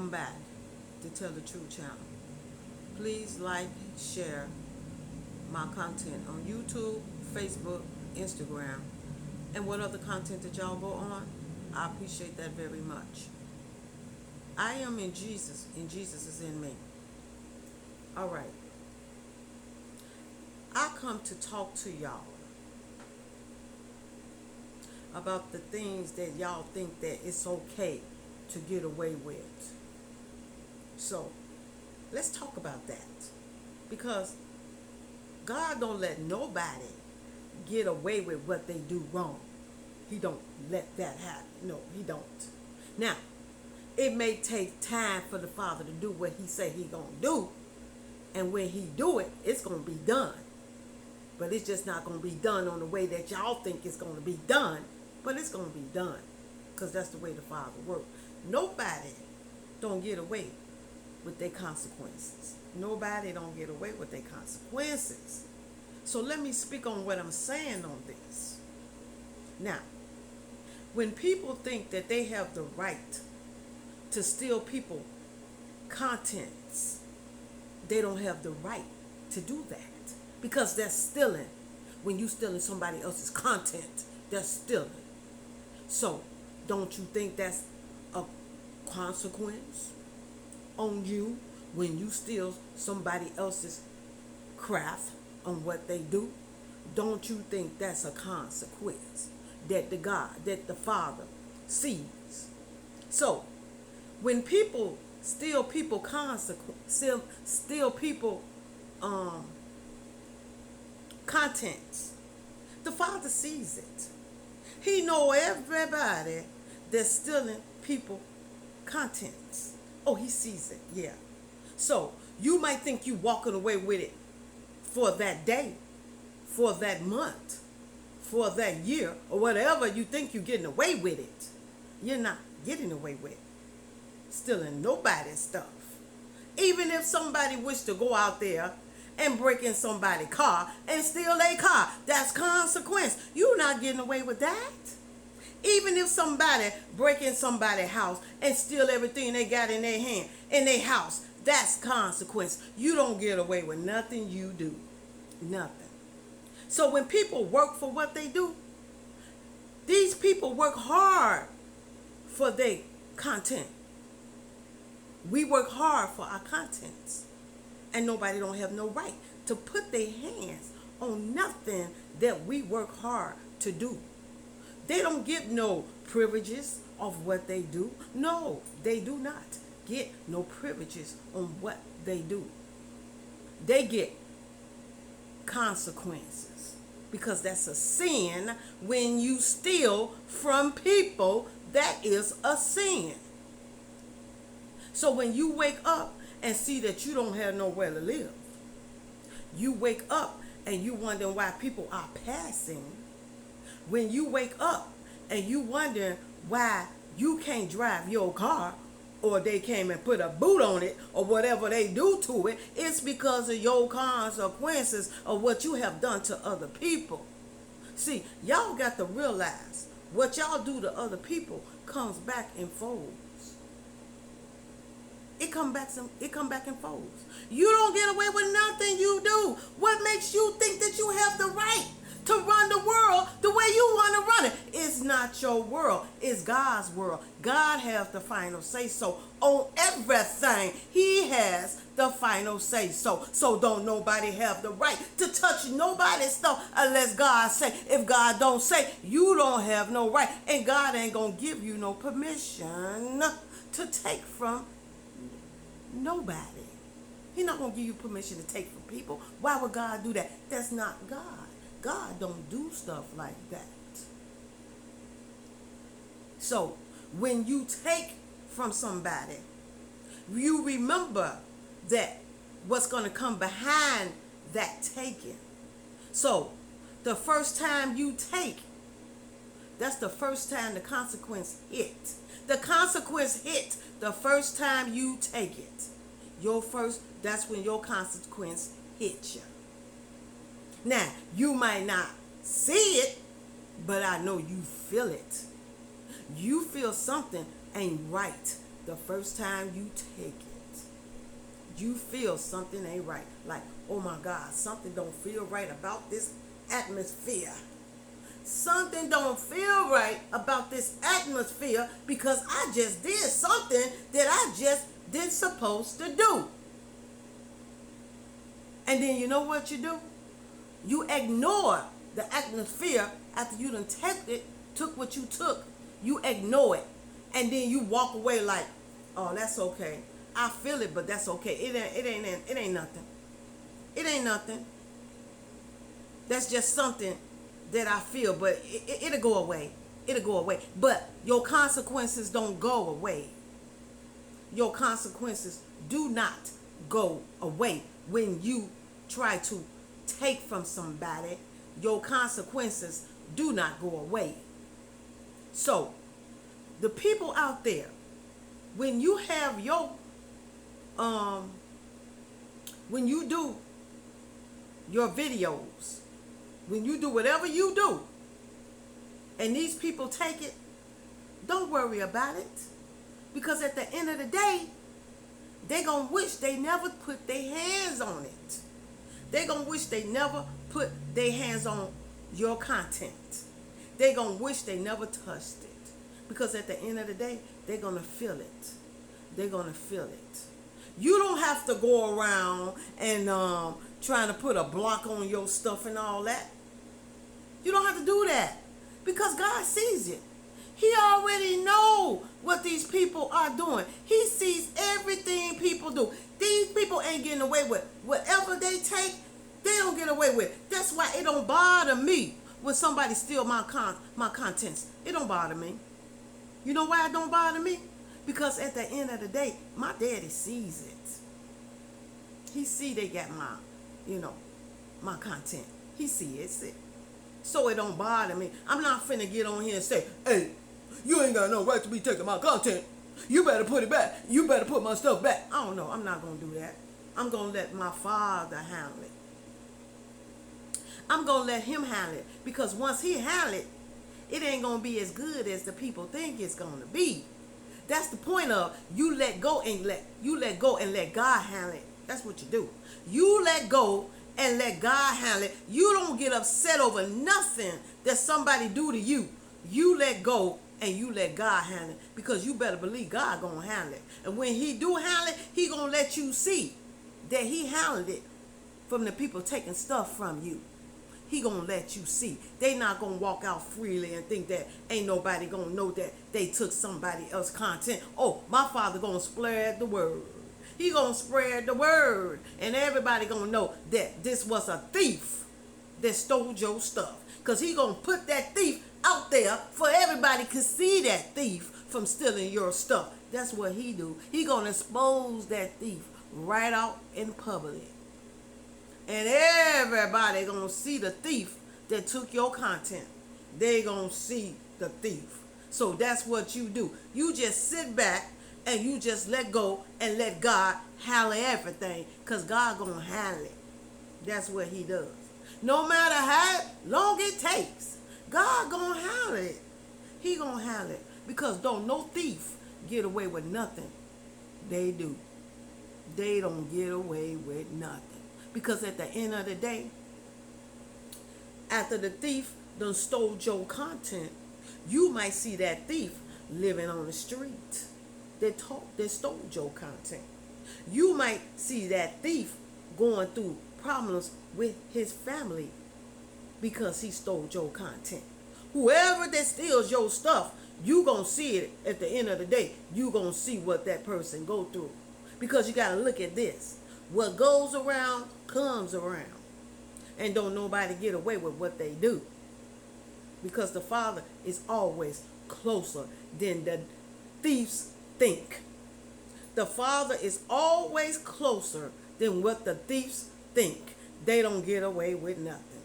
Welcome back to Tell the Truth channel. Please like, share my content on YouTube, Facebook, Instagram, and what other content that y'all go on. I appreciate that very much. I am in Jesus, and Jesus is in me. All right. I come to talk to y'all about the things that y'all think that it's okay to get away with. So, let's talk about that. Because God don't let nobody get away with what they do wrong. He don't let that happen. No, he don't. Now, it may take time for the Father to do what he say he gonna do. And when he do it, it's gonna be done. But it's just not gonna be done on the way that y'all think it's gonna be done. But it's gonna be done. Because that's the way the Father works. Nobody don't get away with their consequences. Nobody don't get away with their consequences. So let me speak on what I'm saying on this. Now, when people think that they have the right to steal people contents, they don't have the right to do that. Because that's stealing. When you stealing somebody else's content, that's stealing. So, don't you think that's a consequence on you when you steal somebody else's craft on what they do? Don't you think that's a consequence that the Father sees? So, when people steal people steal people contents, the Father sees it. He know everybody that's stealing people contents. Oh, he sees it, yeah. So you might think you walking away with it for that day, for that month, for that year, or whatever you think you're getting away with it. You're not getting away with it. Stealing nobody's stuff. Even if somebody wish to go out there and break in somebody's car and steal their car, that's consequence. You're not getting away with that. Even if somebody break in somebody's house and steal everything they got in their hand, in their house, that's consequence. You don't get away with nothing you do. Nothing. So when people work for what they do, these people work hard for their content. We work hard for our contents. And nobody don't have no right to put their hands on nothing that we work hard to do. They don't get no privileges of what they do. No, they do not get no privileges on what they do. They get consequences because that's a sin. When you steal from people, that is a sin. So when you wake up and see that you don't have nowhere to live, you wake up and you wonder why people are passing. When you wake up and you wonder why you can't drive your car, or they came and put a boot on it, or whatever they do to it, it's because of your consequences of what you have done to other people. See, y'all got to realize what y'all do to other people comes back in folds. It come back in folds. You don't get away with nothing you do. What makes you think that you have the right to run the world the way you want to run it? It's not your world. It's God's world. God has the final say so on everything. He has the final say so. So don't nobody have the right to touch nobody's stuff unless God say. If God don't say, you don't have no right. And God ain't going to give you no permission to take from nobody. He's not going to give you permission to take from people. Why would God do that? That's not God. God don't do stuff like that. So, when you take from somebody, you remember that what's going to come behind that taking. So, the first time you take, that's the first time the consequence hit. The consequence hit the first time you take it. That's when your consequence hit you. Now, you might not see it, but I know you feel it. You feel something ain't right The first time you take it, you feel something ain't right. Like, oh my God, something don't feel right about this atmosphere. Something don't feel right about this atmosphere because I just did something that I just didn't supposed to do. And then you know what you do? You ignore the atmosphere after you done took what you took. You ignore it. And then you walk away like, oh, that's okay. I feel it, but that's okay. It ain't nothing. It ain't nothing. That's just something that I feel, but it'll go away. It'll go away. But your consequences don't go away. Your consequences do not go away when you try to take from somebody. Your consequences do not go away. So, the people out there, when you have your when you do your videos, when you do whatever you do, and these people take it, don't worry about it. Because at the end of the day, they gonna wish they never put their hands on it. They gonna wish they never put their hands on your content. They gonna wish they never touched it. Because at the end of the day, they're gonna feel it. They're gonna feel it. You don't have to go around and trying to put a block on your stuff and all that. You don't have to do that. Because God sees it. He already know what these people are doing. He sees everything people do. These people ain't getting away with whatever they take. They don't get away with. That's why it don't bother me when somebody steal my contents. It don't bother me. You know why it don't bother me? Because at the end of the day, my daddy sees it. He see they got my content. He sees it. So it don't bother me. I'm not finna get on here and say, hey, you ain't got no right to be taking my content. You better put it back. You better put my stuff back. I don't know. I'm not going to do that. I'm going to let my father handle it. I'm going to let him handle it. Because once he handle it, it ain't going to be as good as the people think it's going to be. That's the point of you let go and let God handle it. That's what you do. You let go and let God handle it. You don't get upset over nothing that somebody do to you. You let go and you let God handle it, because you better believe God gonna handle it. And when he do handle it, he gonna let you see that he handled it from the people taking stuff from you. He gonna let you see. They not gonna walk out freely and think that ain't nobody gonna know that they took somebody else's content. Oh, my father gonna spread the word. He gonna spread the word, and everybody gonna know that this was a thief that stole your stuff. Because he gonna put that thief out there for everybody to see that thief from stealing your stuff. That's what he do. He gonna expose that thief right out in public. And everybody gonna see the thief that took your content. They gonna see the thief. So that's what you do. You just sit back and you just let go and let God handle everything. Because God gonna handle it. That's what he does. No matter how long it takes, God gonna handle it. He gonna handle it. Because don't no thief get away with nothing. They do. They don't get away with nothing. Because at the end of the day, after the thief done stole your content, you might see that thief living on the street that stole your content. You might see that thief going through problems with his family because he stole your content. Whoever that steals your stuff, you gonna see it at the end of the day. You gonna see what that person go through. Because you gotta look at this. What goes around comes around. And don't nobody get away with what they do. Because the Father is always closer than the thieves think. The Father is always closer than what the thieves think. They don't get away with nothing.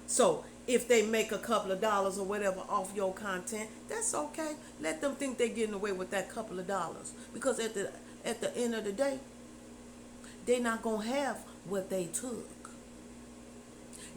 So if they make a couple of dollars or whatever off your content, that's okay. Let them think they're getting away with that couple of dollars. Because at the end of the day, they're not going to have what they took.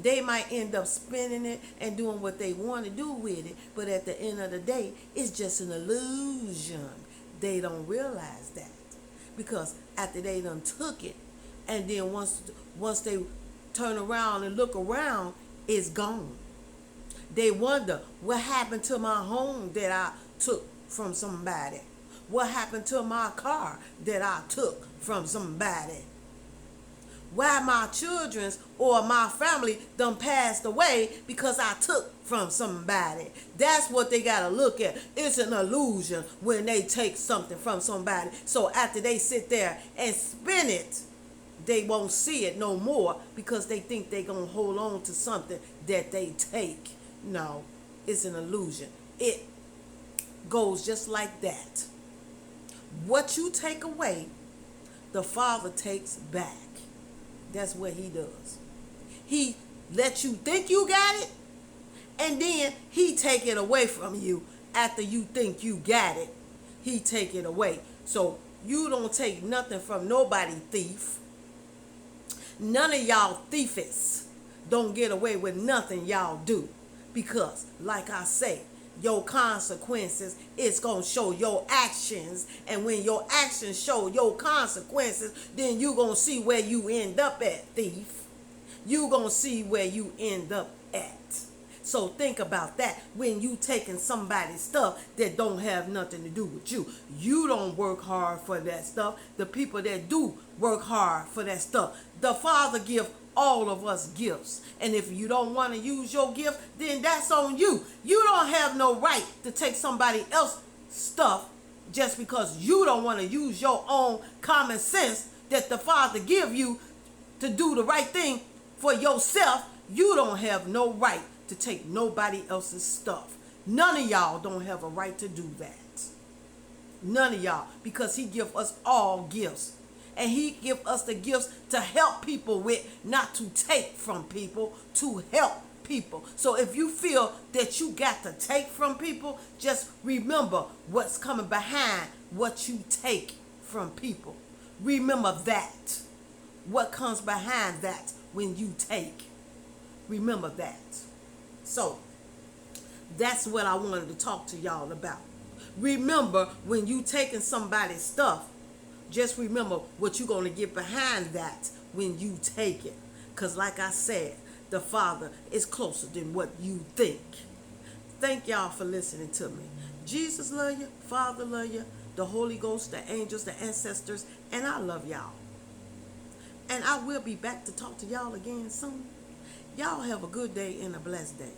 They might end up spending it and doing what they want to do with it. But at the end of the day, it's just an illusion they don't realize that. Because after they done took it, and then once they turn around and look around, it's gone. They wonder what happened to my home that I took from somebody. What happened to my car that I took from somebody? Why my children's or my family done passed away because I took from somebody. That's what they got to look at. It's an illusion when they take something from somebody. So after they sit there and spin it, they won't see it no more because they think they're going to hold on to something that they take. No, it's an illusion. It goes just like that. What you take away, the Father takes back. That's what he does. He lets you think you got it, and then he take it away from you after you think you got it. He take it away. So you don't take nothing from nobody, thief. None of y'all thiefists don't get away with nothing y'all do. Because, like I say, your consequences is going to show your actions. And when your actions show your consequences, then you going to see where you end up at, thief. You going to see where you end up at. So think about that when you taking somebody's stuff that don't have nothing to do with you. You don't work hard for that stuff. The people that do work hard for that stuff. The Father give all of us gifts. And if you don't want to use your gift, then that's on you. You don't have no right to take somebody else's stuff just because you don't want to use your own common sense that the Father give you to do the right thing for yourself. You don't have no right to take nobody else's stuff. None of y'all don't have a right to do that. None of y'all, because he give us all gifts. And he give us the gifts to help people with, not to take from people, to help people. So if you feel that you got to take from people, just remember what's coming behind what you take from people. Remember that. What comes behind that when you take. Remember that. So that's what I wanted to talk to y'all about. Remember when you taking somebody's stuff, just remember what you're going to get behind that when you take it. Because like I said, the Father is closer than what you think. Thank y'all for listening to me. Jesus love you. Father love you. The Holy Ghost, the angels, the ancestors. And I love y'all. And I will be back to talk to y'all again soon. Y'all have a good day and a blessed day.